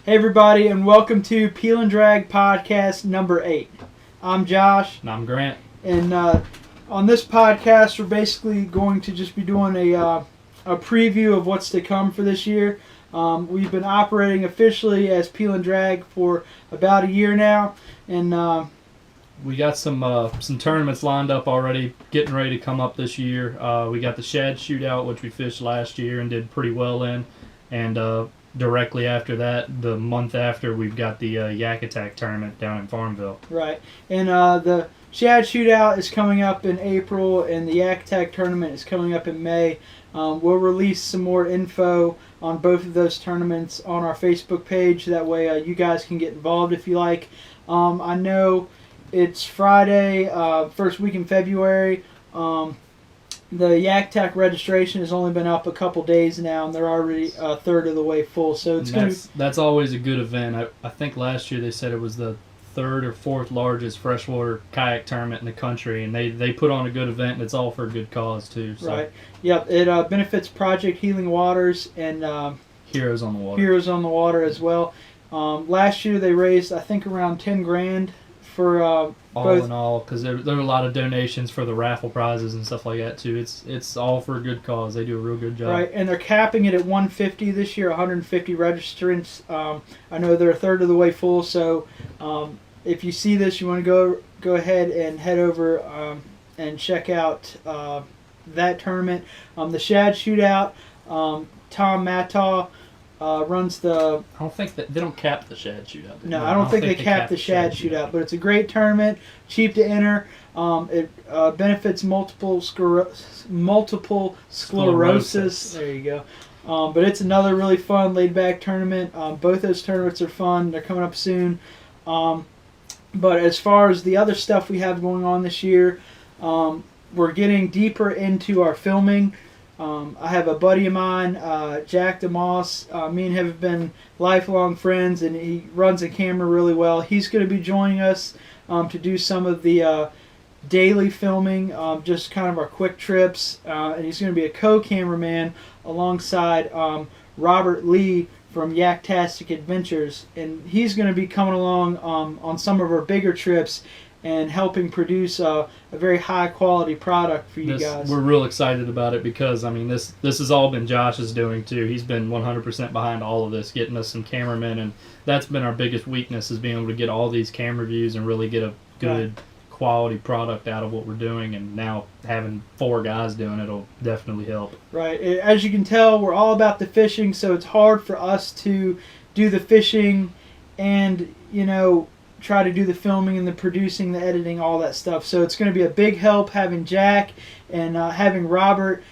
Hey everybody, and welcome to Peelin Drag Podcast number 8. I'm Josh. And I'm Grant. And on this podcast, we're basically going to just be doing a preview of what's to come for this year. We've been operating officially as Peelin Drag for about a year now, and we got some tournaments lined up already, getting ready to come up this year. We got the Shad Shootout, which we fished last year and did pretty well in, and directly after that, the month after, we've got the Yak Attack tournament down in Farmville. Right, and the Shad Shootout is coming up in April, and the Yak Attack tournament is coming up in May. We'll release some more info on both of those tournaments on our Facebook page. That way you guys can get involved if you like. I know it's Friday, first week in February. The Yak Attack registration has only been up a couple days now, and they're already a third of the way full. So that's always a good event. I think last year they said it was the third or fourth largest freshwater kayak tournament in the country, and they put on a good event, and it's all for a good cause too. So. Right. Yep. It benefits Project Healing Waters and Heroes on the Water. Heroes on the Water as well. Last year they raised, I think, around $10,000 for all in all, because there were a lot of donations for the raffle prizes and stuff like that too. It's all for a good cause. They do a real good job. Right, and they're capping it at 150 this year, 150 registrants. I know they're a third of the way full, so if you see this, you want to go ahead and head over and check out that tournament. The Shad Shootout, Tom Mataw runs the... I don't think that they don't cap the Shad Shootout. No, I don't think they cap the Shad Shootout, but it's a great tournament, cheap to enter. It benefits multiple sclerosis. There you go. But it's another really fun, laid-back tournament. Both those tournaments are fun. They're coming up soon. But as far as the other stuff we have going on this year, we're getting deeper into our filming. I have a buddy of mine, Jack DeMoss. Me and him have been lifelong friends, and he runs a camera really well. He's going to be joining us to do some of the daily filming, just kind of our quick trips. And he's going to be a co-cameraman alongside Robert Lee from Yaktastic Adventures. And he's going to be coming along on some of our bigger trips and helping produce a very high-quality product for you guys. We're real excited about it because, I mean, this has all been Josh's doing, too. He's been 100% behind all of this, getting us some cameramen, and that's been our biggest weakness, is being able to get all these camera views and really get a good quality product out of what we're doing, and now having 4 guys doing it will definitely help. Right. As you can tell, we're all about the fishing, so it's hard for us to do the fishing and, try to do the filming and the producing, the editing, all that stuff. So it's going to be a big help having Jack and having Robert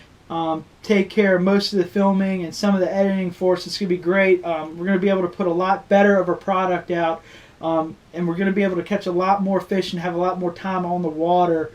take care of most of the filming and some of the editing for us. It's going to be great. We're going to be able to put a lot better of a product out, and we're going to be able to catch a lot more fish and have a lot more time on the water,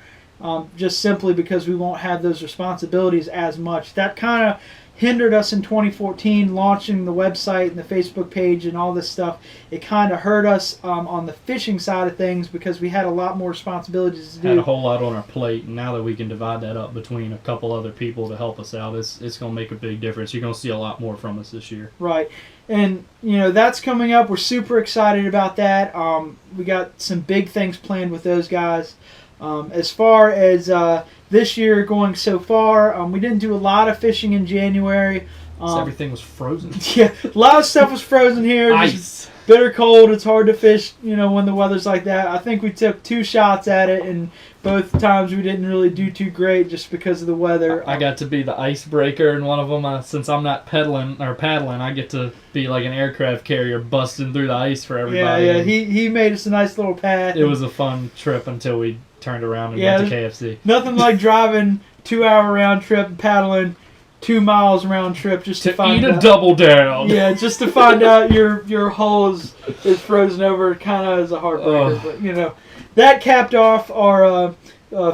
just simply because we won't have those responsibilities as much. That kind of hindered us in 2014 launching the website and the Facebook page and all this stuff. It kind of hurt us on the fishing side of things because we had a lot more responsibilities to do. Had a whole lot on our plate, and now that we can divide that up between a couple other people to help us out, it's going to make a big difference. You're going to see a lot more from us this year. Right. And, that's coming up. We're super excited about that. We got some big things planned with those guys. As far as this year going so far, we didn't do a lot of fishing in January. Everything was frozen. Yeah, a lot of stuff was frozen here. Ice. Bitter cold. It's hard to fish, when the weather's like that. I think we took 2 shots at it, and both times we didn't really do too great just because of the weather. I got to be the icebreaker in one of them. Since I'm not paddling, I get to be like an aircraft carrier busting through the ice for everybody. Yeah. He made us a nice little path. It was a fun trip until we turned around and went to KFC. Nothing like driving 2-hour round trip and paddling 2 miles round trip just to find eat out. A double down. Yeah, just to find out your hull is frozen over. Kind of as a heartbreaker, but that capped off our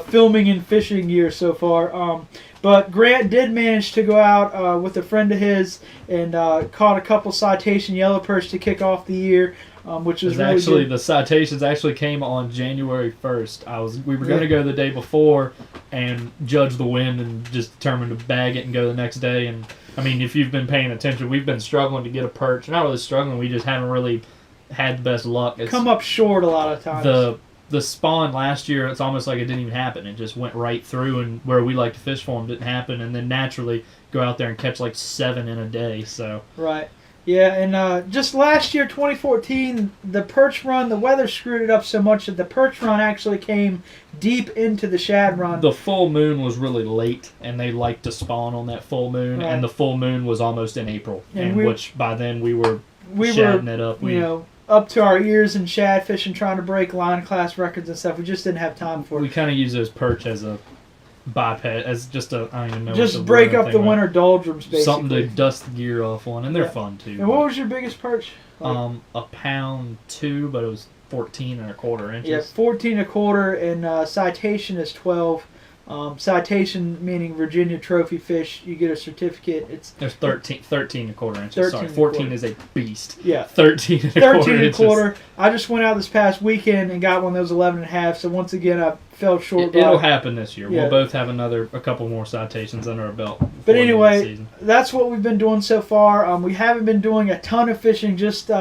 filming and fishing year so far. But Grant did manage to go out with a friend of his and caught a couple citation yellow perch to kick off the year. Which is really actually good. The citations actually came on January 1st. We were going to go the day before and judge the wind and just determine to bag it and go the next day, and I mean, if you've been paying attention, we've been struggling to get a perch. Not really struggling, we just haven't really had the best luck. Come up short a lot of times. The spawn last year, it's almost like it didn't even happen. It just went right through, and where we like to fish for them didn't happen, and then naturally go out there and catch like 7 in a day. So Right. Yeah, and just last year, 2014, the perch run, the weather screwed it up so much that the perch run actually came deep into the shad run. the full moon was really late, and they like to spawn on that full moon, Right. and the full moon was almost in April, And which by then we were we shadding were, it up. up to our ears in shad fishing, trying to break line class records and stuff. We just didn't have time for We it. kind of use those perch as a bypass, as just a, I don't even know. Just what the break word up thing the was. winter doldrums, basically. Something to dust the gear off on, and they're Yeah. fun too. And what was your biggest perch? A pound 2, but it was 14 1/4 inches. Yeah, 14 1/4, and citation is 12. Citation meaning Virginia trophy fish. You get a certificate. It's There's 13 1/4 inches. 13 Sorry, and a 14 quarter. is a beast. yeah. 13 and a 13 quarter and a inches. quarter. I just went out this past weekend and got one that was 11 and a half. So once again, I fell short. It'll happen this year. Yeah. We'll both have a couple more citations under our belt. But before the end of the anyway, season. that's what we've been doing so far. We haven't been doing a ton of fishing just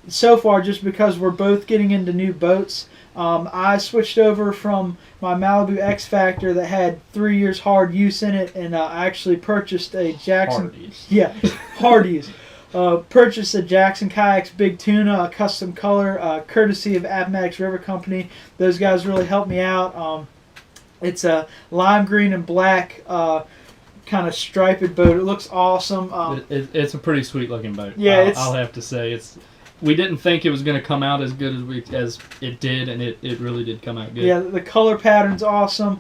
so far, just because we're both getting into new boats. I switched over from my Malibu X Factor that had 3 years hard use in it, and I actually purchased a Jackson. Hardee's. Yeah, Hardee's. Purchased a Jackson Kayaks Big Tuna, a custom color, courtesy of Appomattox River Company. Those guys really helped me out. It's a lime green and black kind of striped boat. It looks awesome. It's a pretty sweet looking boat. Yeah, I'll have to say we didn't think it was going to come out as good as it did, and it really did come out good. Yeah, the color pattern's awesome.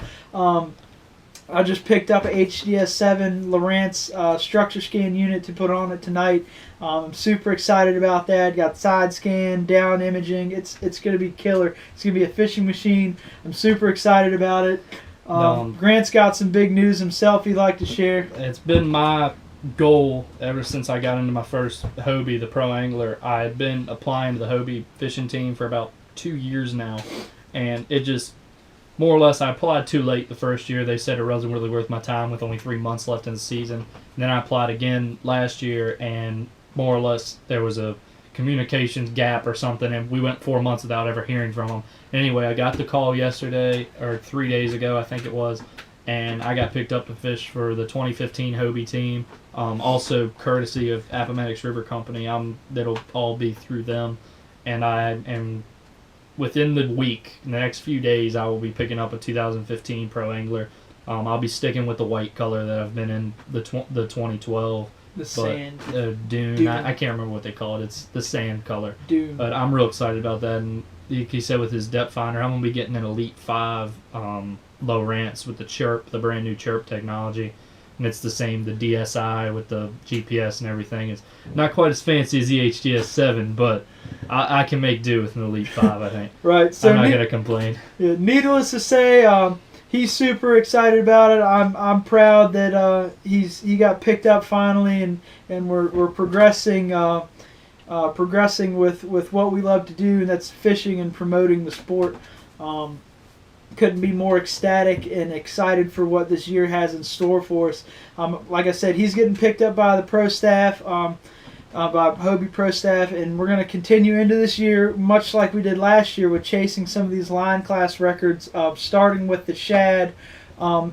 I just picked up a HDS7 Lowrance structure scan unit to put on it tonight. I'm super excited about that. Got side scan, down imaging. It's going to be killer. It's going to be a fishing machine. I'm super excited about it. Grant's got some big news himself he'd like to share. It's been my goal ever since I got into my first Hobie, the Pro Angler. I had been applying to the Hobie fishing team for about 2 years now, and it just, more or less, I applied too late the first year. They said it wasn't really worth my time with only 3 months left in the season. And then I applied again last year, and more or less there was a communications gap or something, and we went 4 months without ever hearing from them. Anyway, I got the call yesterday, or 3 days ago, I think it was, and I got picked up to fish for the 2015 Hobie team. Also courtesy of Appomattox River Company. That'll all be through them, and I am within the week, in the next few days, I will be picking up a 2015 Pro Angler. I'll be sticking with the white color that I've been in the 2012. The sand. Dune. I can't remember what they call it. It's the sand color. Dune. But I'm real excited about that. And he said with his depth finder, I'm going to be getting an Elite 5 Lowrance with the Chirp, the brand new Chirp technology. And it's the same, the DSI with the GPS and everything. It's not quite as fancy as the HDS 7, but I can make do with an Elite 5, I think. Right. So I'm not going to complain. Yeah, needless to say, he's super excited about it. I'm proud that he got picked up finally, and we're progressing progressing with what we love to do, and that's fishing and promoting the sport. Couldn't be more ecstatic and excited for what this year has in store for us. Like I said, he's getting picked up by the pro staff, by Hobie Pro Staff, and we're going to continue into this year much like we did last year with chasing some of these line class records, starting with the shad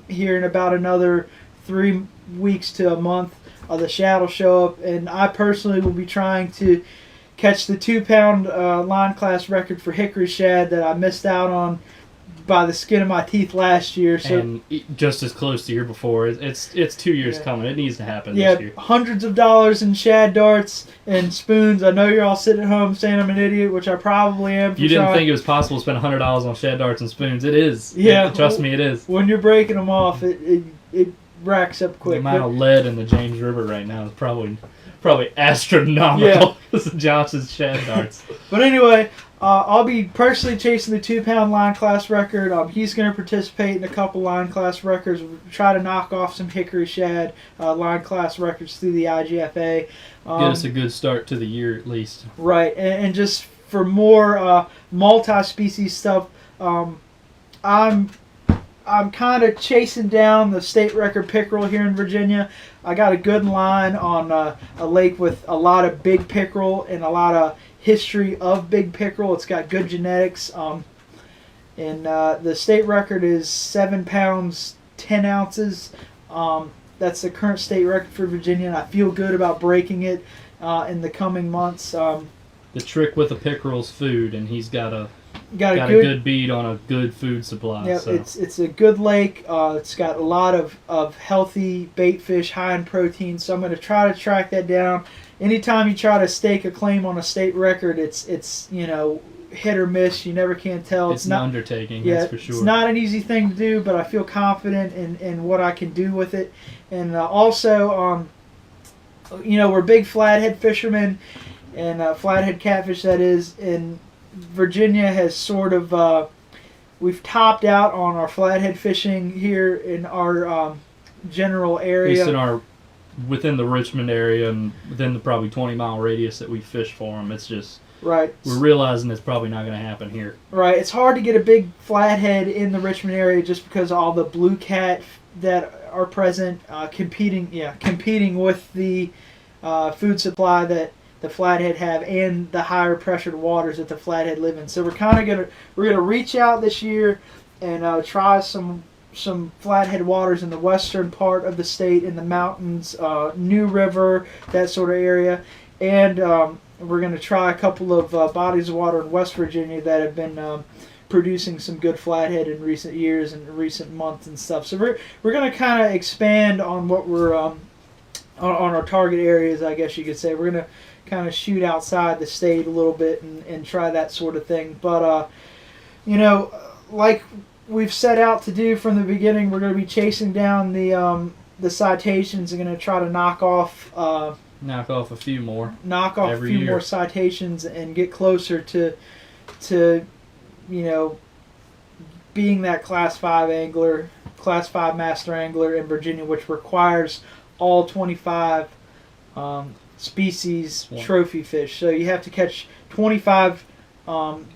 here in about another 3 weeks to a month. The shad will show up, and I personally will be trying to catch the 2-pound line class record for hickory shad that I missed out on by the skin of my teeth last year. So, and just as close to year before. It's 2 years coming. It needs to happen yeah, this year. hundreds of dollars in shad darts and spoons. I know you're all sitting at home saying I'm an idiot, which I probably am. You didn't think it was possible to spend $100 on shad darts and spoons. It is. Yeah. Trust me, it is. When you're breaking them off, it racks up quick. The amount of lead in the James River right now is probably astronomical because of Josh's shad darts. But anyway, I'll be personally chasing the 2-pound line class record. He's going to participate in a couple line class records. We'll try to knock off some hickory shad line class records through the IGFA. Get us a good start to the year at least. Right, and just for more multi-species stuff, I I'm kind of chasing down the state record pickerel here in Virginia. I got a good line on a lake with a lot of big pickerel and a lot of history of big pickerel. It's got good genetics. And the state record is 7 pounds 10 ounces. That's the current state record for Virginia, and I feel good about breaking it in the coming months. The trick with a pickerel's food, and he's got a good bead on a good food supply. Yeah, so. it's a good lake. It's got a lot of healthy bait fish, high in protein. So I'm going to try to track that down. Anytime you try to stake a claim on a state record, it's hit or miss. You never can tell. It's not an undertaking. Yeah, that's for sure. It's not an easy thing to do, but I feel confident in what I can do with it. And also, we're big flathead fishermen, and flathead catfish that is. And Virginia has sort of we've topped out on our flathead fishing here in our general area. At least within the Richmond area and within the probably 20-mile radius that we fish for them. It's just right. We're realizing it's probably not going to happen here. Right. It's hard to get a big flathead in the Richmond area just because of all the blue cat that are present, competing with the food supply that the flathead have and the higher pressured waters that the flathead live in. So we're gonna reach out this year and try some flathead waters in the western part of the state, in the mountains, New River, that sort of area, and we're going to try a couple of bodies of water in West Virginia that have been producing some good flathead in recent years and recent months and stuff. So we're going to kind of expand on what we're on our target areas, I guess you could say. We're going to kind of shoot outside the state a little bit and try that sort of thing. But like we've set out to do from the beginning, we're going to be chasing down the citations and going to try to knock off a few more. Knock off a few more citations and get closer to being that Class 5 angler, Class 5 master angler in Virginia, which requires all 25 species trophy fish. So you have to catch 25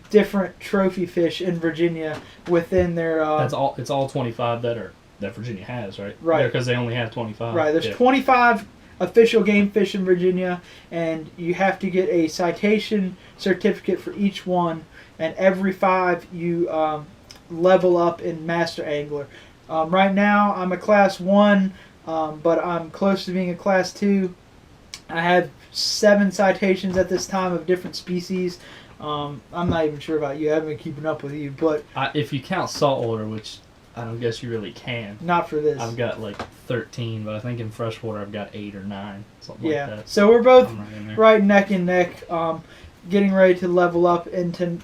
different trophy fish in Virginia within their. That's all. It's all 25 that Virginia has, right? Right. Because they only have 25. Right. There's 25 official game fish in Virginia, and you have to get a citation certificate for each one, and every 5 you level up in master angler. Right now I'm a Class 1, but I'm close to being a Class 2. I have 7 citations at this time of different species. I'm not even sure about you. I haven't been keeping up with you, but if you count saltwater, which I don't guess you really can. Not for this. I've got like 13, but I think in freshwater I've got 8 or 9, something like that. So we're both right neck and neck, getting ready to level up into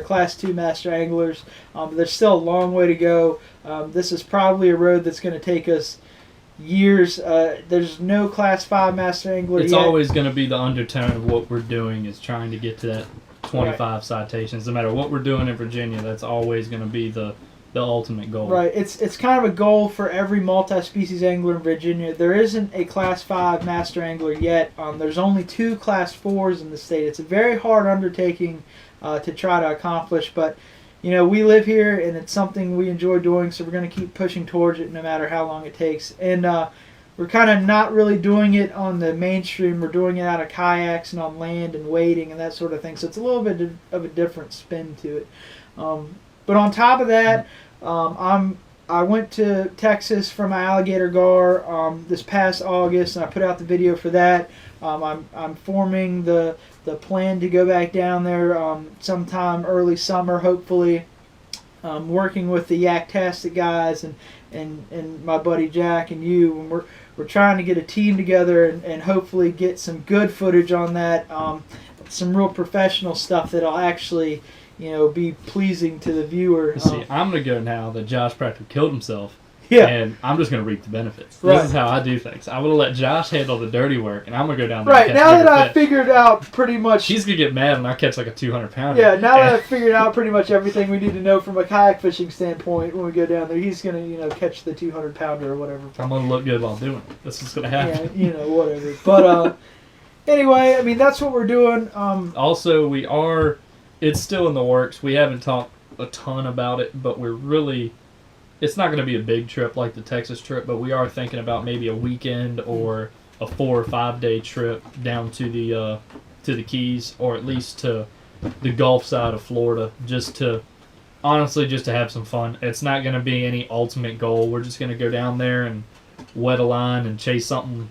Class 2 master anglers. There's still a long way to go. This is probably a road that's going to take us years. There's no Class 5 master angler It's yet. always going to be the undertone of what we're doing is trying to get to that 25 citations. No matter what we're doing in Virginia, that's always going to be the ultimate goal. Right. It's kind of a goal for every multi-species angler in Virginia. There isn't a Class 5 master angler yet. There's only 2 Class 4s in the state. It's a very hard undertaking to try to accomplish, but we live here and it's something we enjoy doing, so we're going to keep pushing towards it no matter how long it takes. And we're kind of not really doing it on the mainstream. We're doing it out of kayaks and on land and wading and that sort of thing, so it's a little bit of a different spin to it. But on top of that, I went to Texas for my alligator gar this past August, and I put out the video for that. I'm forming the plan to go back down there sometime early summer, hopefully. Working with the Yaktastic guys and my buddy Jack and you, and we're trying to get a team together and hopefully get some good footage on that. Some real professional stuff that'll actually be pleasing to the viewer. See, I'm going to go now that Josh practically killed himself. Yeah. And I'm just going to reap the benefits. Right. This is how I do things. I'm going to let Josh handle the dirty work, and I'm going to go down there Right, and catch now that bigger I fish. figured out pretty much... He's going to get mad when I catch like a 200-pounder. Yeah, now that I've figured out pretty much everything we need to know from a kayak fishing standpoint when we go down there, he's going to, catch the 200-pounder or whatever. I'm going to look good while doing it. This is going to happen. Yeah, whatever. But anyway, I mean, that's what we're doing. Also, it's still in the works. We haven't talked a ton about it, but we're really it's not going to be a big trip like the Texas trip, but we are thinking about maybe a weekend or a 4 or 5 day trip down to the Keys, or at least to the Gulf side of Florida, just to have some fun. It's not going to be any ultimate goal. We're just going to go down there and wet a line and chase something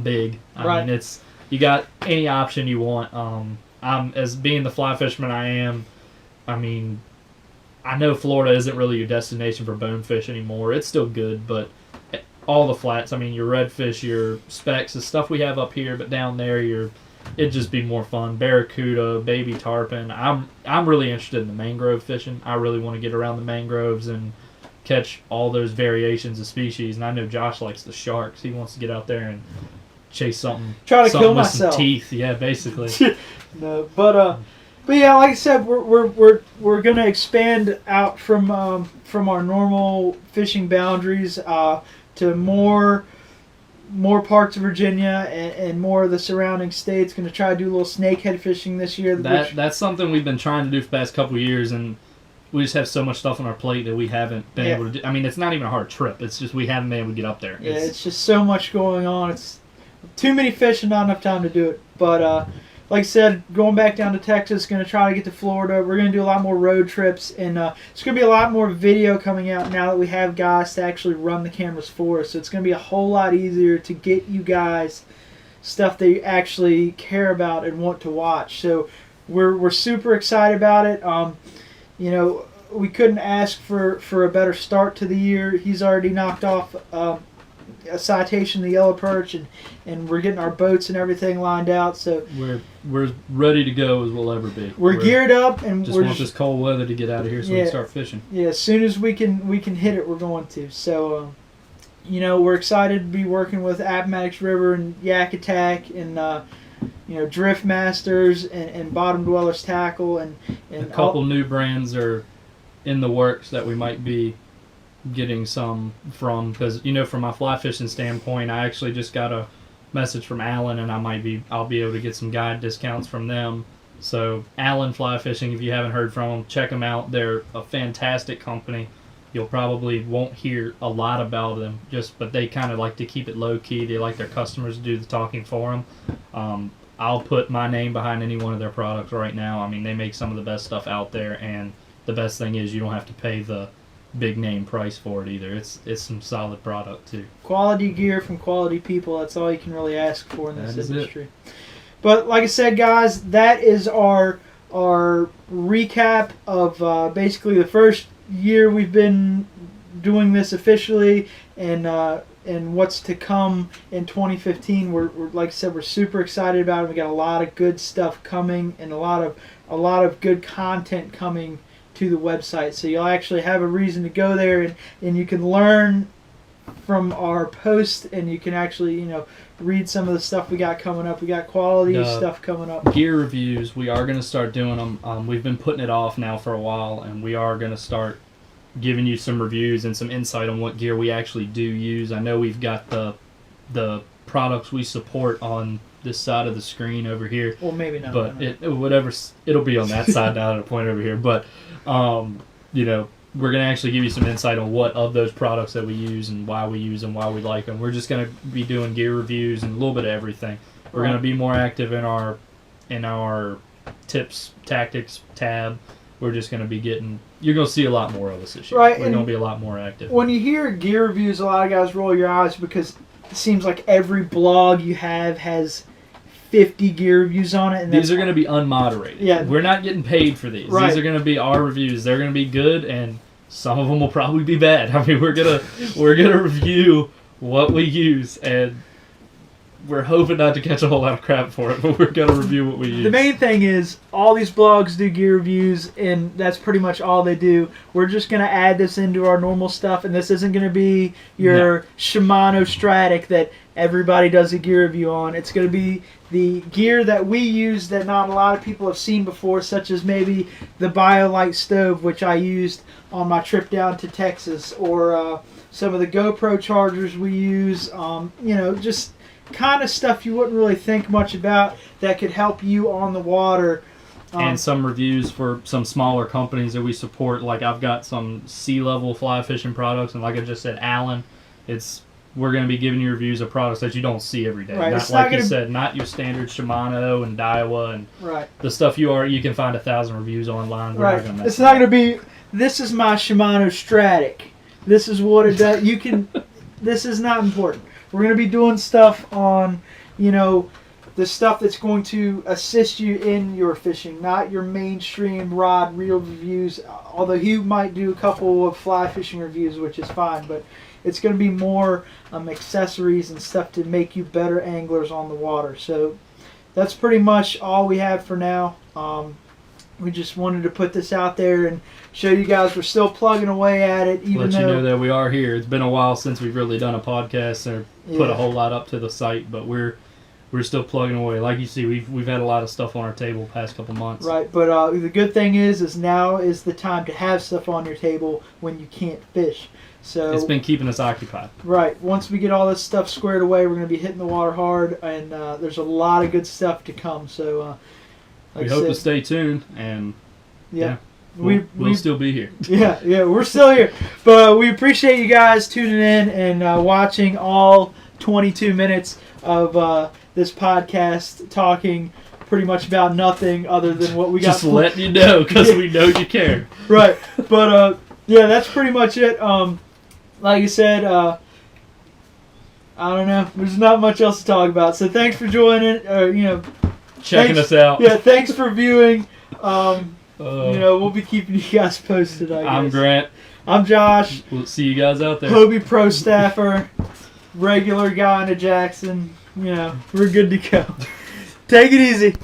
big. I mean, it's, you got any option you want. I'm, as being the fly fisherman I am, I mean, I know Florida isn't really your destination for bonefish anymore. It's still good, but all the flats, I mean, your redfish, your specks, the stuff we have up here, but down there, it'd just be more fun. Barracuda, baby tarpon. I'm really interested in the mangrove fishing. I really want to get around the mangroves and catch all those variations of species. And I know Josh likes the sharks. He wants to get out there and chase something. Try to kill with myself. Some teeth, yeah, basically. No, but yeah, like I said, we're gonna expand out from our normal fishing boundaries to more parts of Virginia and more of the surrounding states. Going to try to do a little snakehead fishing this year. That's something we've been trying to do for the past couple of years, and we just have so much stuff on our plate that we haven't been able to do. I mean, it's not even a hard trip. It's just we haven't been able to get up there. Yeah, it's just so much going on. It's too many fish and not enough time to do it. But like I said, going back down to Texas, going to try to get to Florida. We're going to do a lot more road trips, and it's going to be a lot more video coming out now that we have guys to actually run the cameras for us. So it's going to be a whole lot easier to get you guys stuff that you actually care about and want to watch. So we're super excited about it. You know, we couldn't ask for a better start to the year. He's already knocked off a citation of the yellow perch, and we're getting our boats and everything lined out. So we're ready to go as we'll ever be. We're geared up, and just want this cold weather to get out of here so we can start fishing. Yeah, as soon as we can hit it, we're going to. So you know, we're excited to be working with Appomattox River and Yak Attack and you know, Drift Masters and Bottom Dwellers Tackle and a couple new brands are in the works that we might be getting some from, because, you know, from my fly fishing standpoint, I actually just got a message from Alan, and I'll be able to get some guide discounts from them. So Alan Fly Fishing, if you haven't heard from them, check them out. They're a fantastic company. You'll probably won't hear a lot about them, but they kind of like to keep it low key. They like their customers to do the talking for them. I'll put my name behind any one of their products right now. I mean, they make some of the best stuff out there, and the best thing is you don't have to pay the big name price for it either. It's some solid product too. Quality gear from quality people. That's all you can really ask for in this industry. But like I said, guys, that is our recap of basically the first year we've been doing this officially, and what's to come in 2015. We're like I said, we're super excited about it. We got a lot of good stuff coming, and a lot of good content coming to the website, so you'll actually have a reason to go there, and you can learn from our posts, and you can actually, you know, read some of the stuff we got coming up. We got quality stuff coming up. Gear reviews, we are going to start doing them. We've been putting it off now for a while, and we are going to start giving you some reviews and some insight on what gear we actually do use. I know we've got the products we support on this side of the screen over here. Well, maybe not. But it'll be on that side now at a point over here. But you know, we're going to actually give you some insight on what of those products that we use and why we use them, why we like them. We're just going to be doing gear reviews and a little bit of everything. We're going to be more active in our tips, tactics tab. We're just going to be you're going to see a lot more of us this year. Right, we're going to be a lot more active. When you hear gear reviews, a lot of guys roll your eyes because it seems like every blog you have has 50 gear reviews on it. And these are going to be unmoderated. Yeah. We're not getting paid for these. Right. These are going to be our reviews. They're going to be good, and some of them will probably be bad. I mean, we're gonna review what we use, and we're hoping not to catch a whole lot of crap for it, but we're going to review what we use. The main thing is all these blogs do gear reviews, and that's pretty much all they do. We're just going to add this into our normal stuff, and this isn't going to be your Shimano Stratic that everybody does a gear review on. It's going to be the gear that we use that not a lot of people have seen before, such as maybe the BioLite stove, which I used on my trip down to Texas, or some of the GoPro chargers we use, you know, just kind of stuff you wouldn't really think much about that could help you on the water and some reviews for some smaller companies that we support. Like I've got some sea-level fly fishing products, and like I just said, Allen, we're going to be giving you reviews of products that you don't see every day. Right. Not like you said, not your standard Shimano and Daiwa and the stuff you can find 1,000 reviews online. We're not gonna mess It's not going to be, this is my Shimano Stratic. This is what it does. This is not important. We're going to be doing stuff on, the stuff that's going to assist you in your fishing, not your mainstream rod reel reviews, although you might do a couple of fly fishing reviews, which is fine, but it's going to be more accessories and stuff to make you better anglers on the water. So that's pretty much all we have for now. We just wanted to put this out there and show you guys we're still plugging away at it. Let you know that we are here. It's been a while since we've really done a podcast or put a whole lot up to the site, but we're still plugging away. Like you see, we've had a lot of stuff on our table the past couple months. Right, but the good thing is now is the time to have stuff on your table when you can't fish. So it's been keeping us occupied. Right. Once we get all this stuff squared away, we're going to be hitting the water hard, and there's a lot of good stuff to come. So we hope to stay tuned, and we'll still be here. Yeah, we're still here. But we appreciate you guys tuning in and watching all 22 minutes of this podcast talking pretty much about nothing other than what we got. Just letting you know, because we know you care. Right. But, that's pretty much it. Like I said, I don't know. There's not much else to talk about. So thanks for joining. Checking us out. Yeah, thanks for viewing. We'll be keeping you guys posted, I guess. I'm Grant. I'm Josh. We'll see you guys out there. Hobie Pro Staffer. Regular guy in a Jackson. We're good to go. Take it easy.